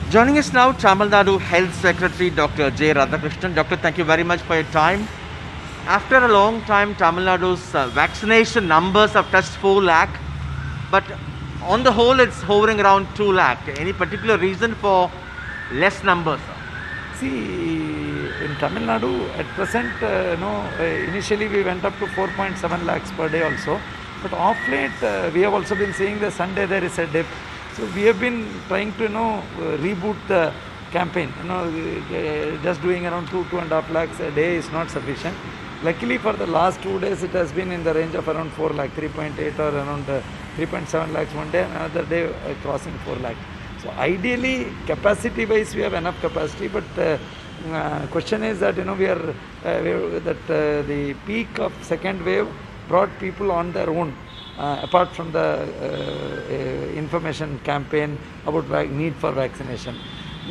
Joining us now, Tamil Nadu Health Secretary Dr. J. Radhakrishnan. Doctor, thank you very much for your time. After a long time, Tamil Nadu's vaccination numbers have touched 4 lakh, but on the whole, it's hovering around 2 lakh. Any particular reason for less numbers? See, in Tamil Nadu, at present, initially we went up to 4.7 lakhs per day also. But of late, we have also been seeing the Sunday there is a dip. So we have been trying to, reboot the campaign. Just doing around 2.5 lakhs a day is not sufficient. Luckily for the last 2 days, it has been in the range of around 4 lakh, 3.8 or around 3.7 lakhs one day, another day crossing 4 lakh. So ideally, capacity-wise, we have enough capacity, but question is that the peak of second wave brought people on their own, apart from the information campaign about need for vaccination.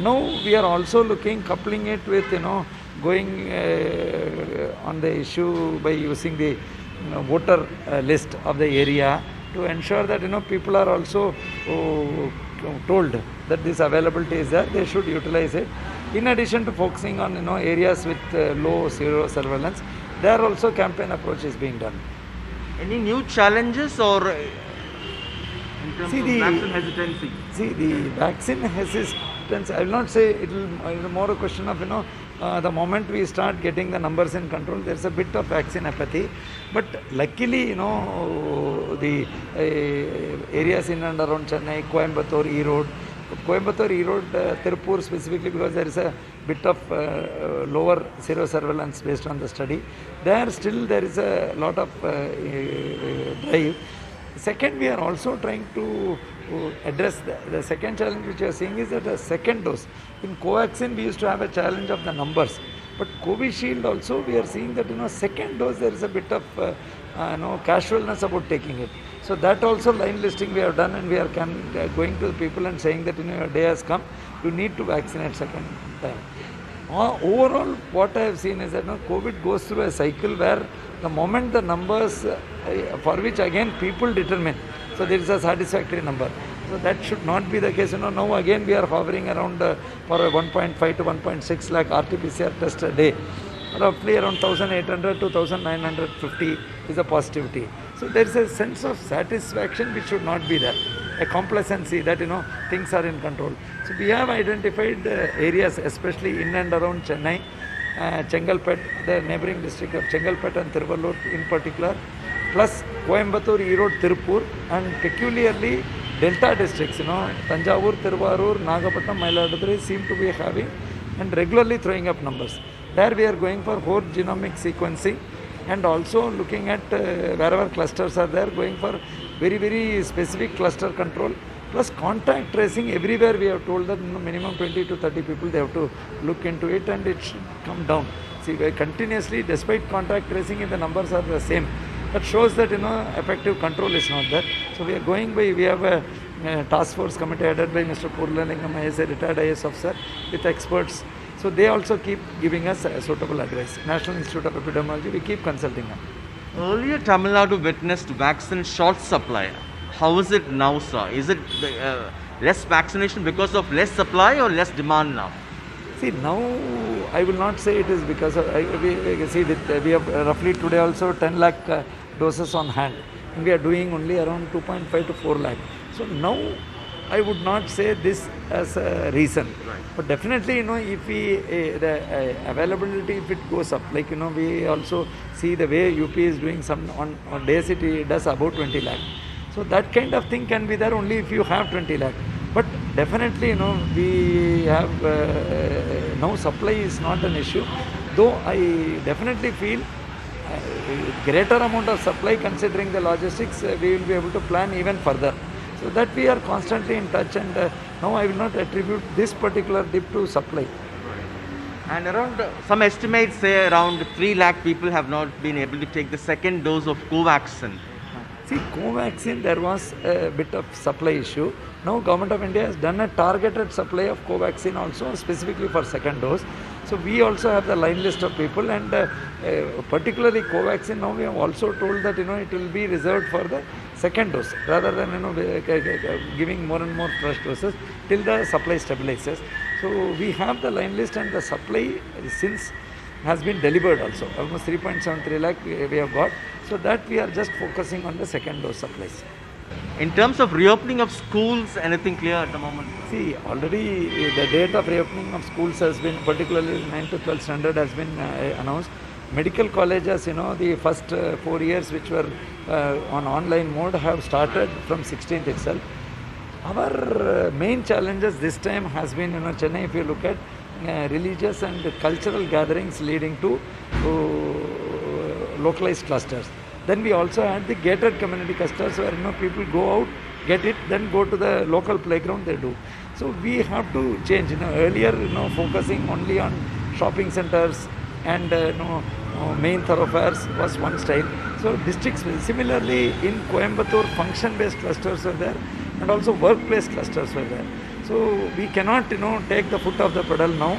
Now we are also coupling it with going on the issue by using the voter list of the area to ensure that people are also told that this availability is there, they should utilize it. In addition to focusing on areas with low zero surveillance, there also campaign approach is being done. Any new challenges or in terms of vaccine hesitancy? See, the vaccine hesitance, I will not say it will more a question of the moment we start getting the numbers in control, there is a bit of vaccine apathy. But luckily, the areas in and around Chennai, Coimbatore, Erode, Tirupur specifically, because there is a bit of lower zero surveillance based on the study. There is a lot of drive. Second, we are also trying to address the second challenge which we are seeing is that the second dose. In Covaxin, we used to have a challenge of the numbers. But Covishield also, we are seeing that second dose there is a bit of casualness about taking it. So that also line listing we have done, and we are going to the people and saying that your day has come, you need to vaccinate second time. Overall, what I have seen is that COVID goes through a cycle where the moment the numbers for which again people determine, so there is a satisfactory number. So that should not be the case. Now again we are hovering around for a 1.5 to 1.6 lakh RT-PCR test a day. Roughly around 1,800 to 1,950 is a positivity. So there is a sense of satisfaction which should not be there. A complacency that things are in control. So we have identified areas, especially in and around Chennai, Chengalpet, the neighboring district of Chengalpet and Tiruvallur in particular, plus Coimbatore, Erode, Tirupur, and peculiarly Delta districts, Tanjavur, Tiruvarur, Nagapattinam, Mailaduthurai seem to be having and regularly throwing up numbers. There we are going for whole genomic sequencing and also looking at wherever clusters are there, going for very, very specific cluster control. Plus contact tracing, everywhere we have told that minimum 20 to 30 people they have to look into it and it should come down. See, continuously, despite contact tracing, if the numbers are the same, that shows that effective control is not there. So we are going by, we have a task force committee headed by Mr. Purlalingam, a retired IAS officer with experts. So they also keep giving us suitable advice. National Institute of Epidemiology, we keep consulting them. Earlier, Tamil Nadu witnessed vaccine short supply. How is it now, sir? Is it less vaccination because of less supply or less demand now? See, now I will not say it is because of, we have roughly today also 10 lakh doses on hand. And we are doing only around 2.5 to 4 lakh. So now I would not say this as a reason. Right. But definitely, if the availability, if it goes up, like, we also see the way UP is doing some on days it does about 20 lakh. So that kind of thing can be there only if you have 20 lakh. But definitely, we have, now supply is not an issue. Though I definitely feel greater amount of supply considering the logistics, we will be able to plan even further. So that we are constantly in touch, and now I will not attribute this particular dip to supply. And around, some estimates say around 3 lakh people have not been able to take the second dose of Covaxin. See, Covaxin, there was a bit of supply issue. Now, Government of India has done a targeted supply of Covaxin also, specifically for second dose. So, we also have the line list of people, and particularly Covaxin, now we have also told that, it will be reserved for the second dose, rather than, giving more and more fresh doses till the supply stabilizes. So, we have the line list, and the supply since has been delivered also. Almost 3.73 lakh we have got. So that we are just focusing on the second dose supplies. In terms of reopening of schools, anything clear at the moment? See, already the date of reopening of schools has been, particularly 9 to 12 standard, has been announced. Medical colleges, the first 4 years which were on online mode have started from 16th itself. Our main challenges this time has been, Chennai, if you look at religious and cultural gatherings leading to localized clusters. Then we also had the gated community clusters where people go out, get it, then go to the local playground, they do. So we have to change. Earlier, focusing only on shopping centers and main thoroughfares was one style. So districts, similarly in Coimbatore, function-based clusters were there, and also workplace clusters were there. So we cannot, take the foot off the pedal now.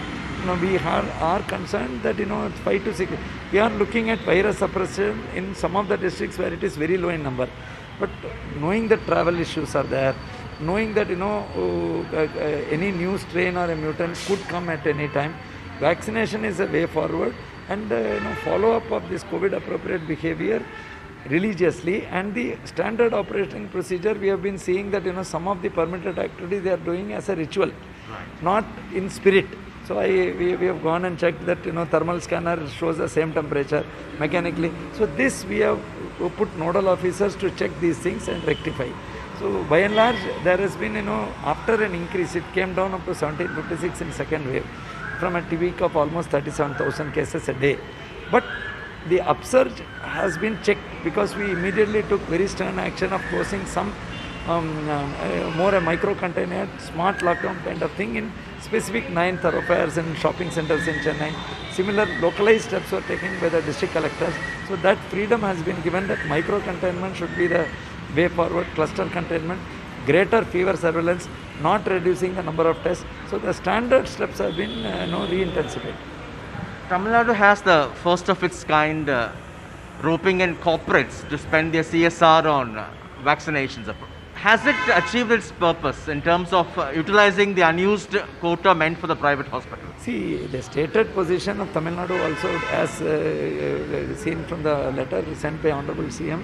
We are concerned that, 5 to 6, we are looking at virus suppression in some of the districts where it is very low in number. But knowing that travel issues are there, knowing that, any new strain or a mutant could come at any time, vaccination is a way forward, and, follow-up of this COVID appropriate behavior religiously, and the standard operating procedure, we have been seeing that, some of the permitted activities they are doing as a ritual, not in spirit. So we have gone and checked that, thermal scanner shows the same temperature mechanically. So this we have put nodal officers to check these things and rectify. So by and large, there has been, after an increase, it came down up to 1756 in second wave, from a peak of almost 37,000 cases a day. But the upsurge has been checked because we immediately took very stern action of closing some more a micro-container, smart lockdown kind of thing in specific 9 thoroughfares and shopping centers in Chennai. Similar localized steps were taken by the district collectors. So that freedom has been given, that micro-containment should be the way forward, cluster containment, greater fever surveillance, not reducing the number of tests. So the standard steps have been re-intensified. Tamil Nadu has the first of its kind roping in corporates to spend their CSR on vaccinations. Has it achieved its purpose in terms of utilizing the unused quota meant for the private hospital? See, the stated position of Tamil Nadu also, as seen from the letter sent by Honorable CM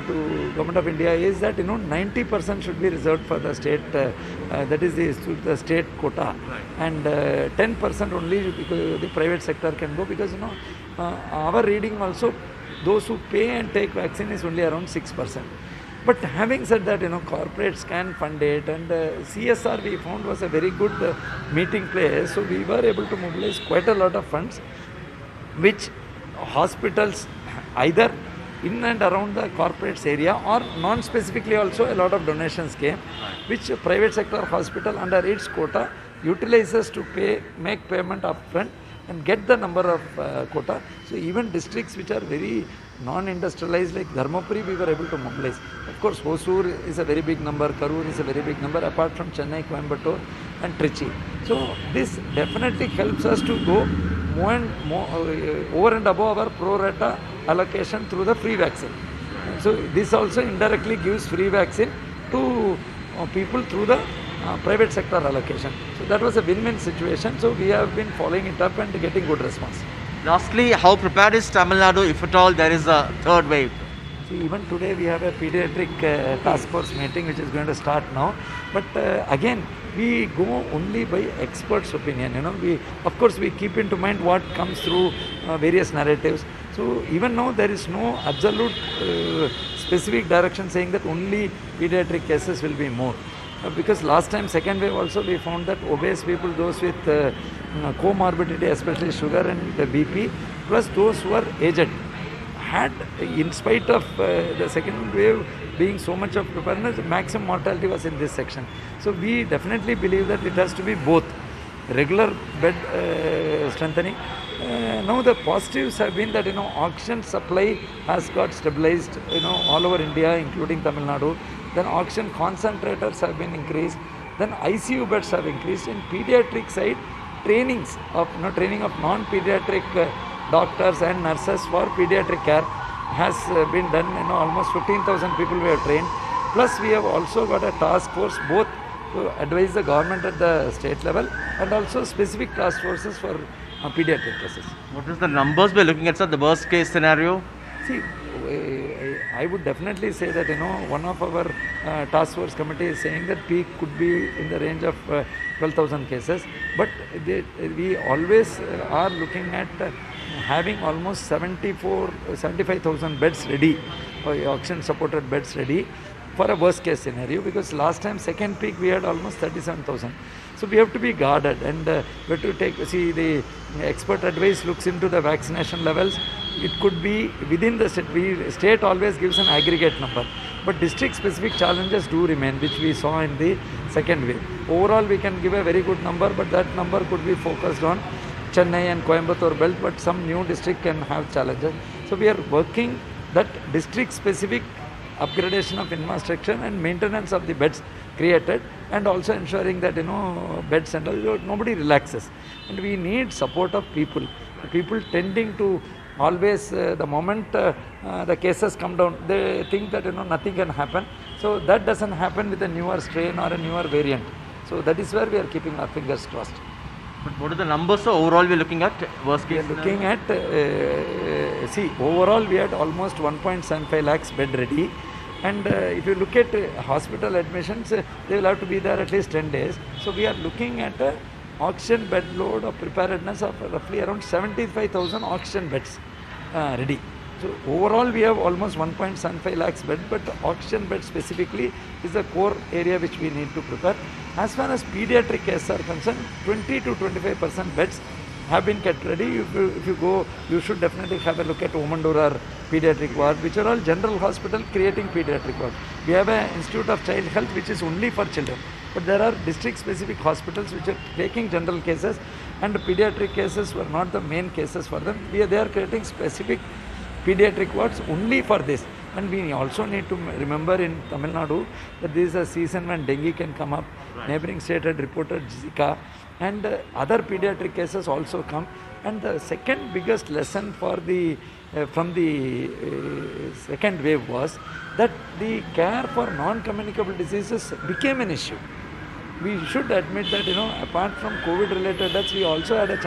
to Government of India, is that 90% should be reserved for the state, that is the state quota, and 10% only because the private sector can go, because our reading also, those who pay and take vaccine is only around 6%. But having said that, corporates can fund it, and CSR we found was a very good meeting place. So we were able to mobilize quite a lot of funds, which hospitals either in and around the corporates area or non-specifically also a lot of donations came, which private sector hospital under its quota utilizes to make payment upfront and get the number of quota. So even districts which are very non-industrialized like Dharmapuri, we were able to mobilize. Of course, Hosur is a very big number, Karur is a very big number, apart from Chennai, Coimbatore and Trichy. So this definitely helps us to go more and more over and above our pro rata allocation through the free vaccine. So this also indirectly gives free vaccine to people through the private sector allocation. So that was a win-win situation. So we have been following it up and getting good response. Lastly, how prepared is Tamil Nadu if at all there is a third wave? See, even today we have a pediatric task force meeting which is going to start now. But again, we go only by experts' opinion. Of course, we keep into mind what comes through various narratives. So even now there is no absolute specific direction saying that only pediatric cases will be more. Because last time, second wave also, we found that obese people, those with comorbidity, especially sugar and BP, plus those who are aged, had, in spite of the second wave being so much of preparedness, maximum mortality was in this section. So we definitely believe that it has to be both regular bed strengthening Now the positives have been that oxygen supply has got stabilized all over India, including Tamil Nadu. Then oxygen concentrators have been increased. Then ICU beds have increased. In pediatric side, trainings of training of non-pediatric doctors and nurses for pediatric care has been done. Almost 15,000 people we have trained. Plus we have also got a task force both to advise the government at the state level and also specific task forces for pediatric cases. What is the numbers we're looking at, sir? The worst case scenario? See, I would definitely say that one of our task force committee is saying that peak could be in the range of 12,000 cases, but we always are looking at having almost 75,000 beds ready, oxygen supported beds ready for a worst case scenario, because last time second peak we had almost 37,000. So we have to be guarded, and we have to the expert advice looks into the vaccination levels. It could be within the state. State always gives an aggregate number, but district specific challenges do remain, which we saw in the second wave. Overall we can give a very good number, but that number could be focused on Chennai and Coimbatore belt, but some new district can have challenges. So we are working that district specific upgradation of infrastructure and maintenance of the beds created, and also ensuring that beds and all, nobody relaxes, and we need support of people. People tending to always the moment the cases come down, they think that nothing can happen. So that doesn't happen with a newer strain or a newer variant. So that is where we are keeping our fingers crossed. But what are the numbers? So overall we are looking at worst case. We are looking at overall we had almost 1.75 lakhs bed ready. And if you look at hospital admissions, they will have to be there at least 10 days. So we are looking at a oxygen bed load of preparedness of roughly around 75,000 oxygen beds ready. So overall we have almost 1.75 lakhs bed, but oxygen bed specifically is the core area which we need to prepare. As far as pediatric cases are concerned, 20 to 25% beds have been kept ready. If you go, you should definitely have a look at Omandur pediatric ward, which are all general hospital creating pediatric ward. We have an Institute of Child Health which is only for children, but there are district specific hospitals which are taking general cases, and the pediatric cases were not the main cases for them. They are creating specific pediatric wards only for this. And we also need to remember in Tamil Nadu that this is a season when dengue can come up. Right. Neighboring state had reported Zika, and other pediatric cases also come. And the second biggest lesson for from the second wave was that the care for non-communicable diseases became an issue. We should admit that apart from COVID related deaths, we also had a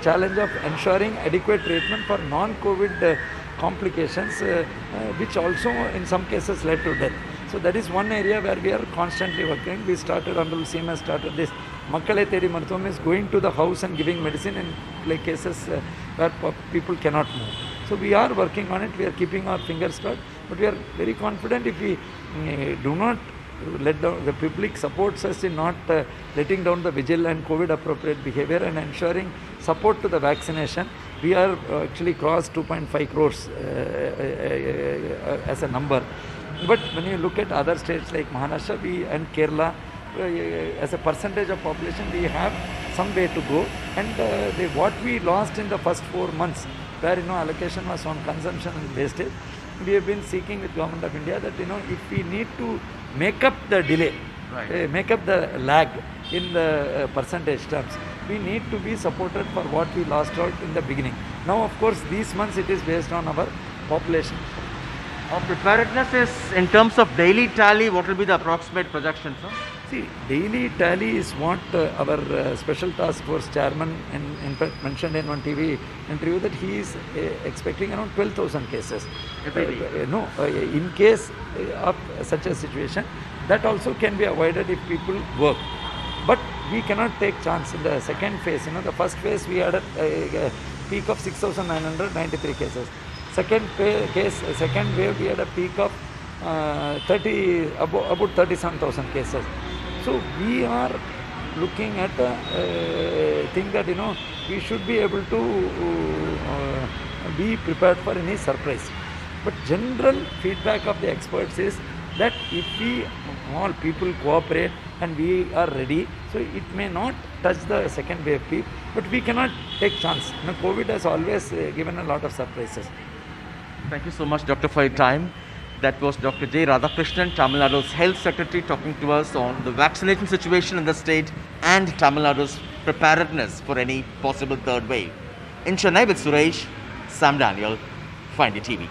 challenge of ensuring adequate treatment for non-COVID complications, which also in some cases led to death. So that is one area where we are constantly working. We started, Honorable CM has started this. Makkale Thedi Marthum is going to the house and giving medicine in cases where people cannot move. So we are working on it. We are keeping our fingers crossed, but we are very confident if we do not let down, the public supports us in not letting down the vigil and COVID appropriate behavior and ensuring support to the vaccination. We are actually crossed 2.5 crores as a number. But when you look at other states like Maharashtra and Kerala, as a percentage of population, we have some way to go. And what we lost in the first 4 months, where allocation was on consumption and wastage, we have been seeking with Government of India that if we need to make up the delay, right, make up the lag in the percentage terms, we need to be supported for what we lost out in the beginning. Now, of course, these months it is based on our population. Our preparedness is in terms of daily tally. What will be the approximate projection, sir? See, daily tally is what our special task force chairman in fact mentioned in one TV interview, that he is expecting around 12,000 cases. Every day? No, in case of such a situation, that also can be avoided if people work. But we cannot take chance in the second phase. The first phase we had a peak of 6,993 cases. Second wave we had a peak of about 37,000 cases. So we are looking at a thing that we should be able to be prepared for any surprise. But general feedback of the experts is that if we all people cooperate and we are ready, so it may not touch the second wave peak, but we cannot take chance. You know, COVID has always given a lot of surprises. Thank you so much, Doctor, for your time. That was Dr. J. Radhakrishnan, Tamil Nadu's Health Secretary, talking to us on the vaccination situation in the state and Tamil Nadu's preparedness for any possible third wave. In Chennai with Suresh, Sam Daniel, Find Your TV.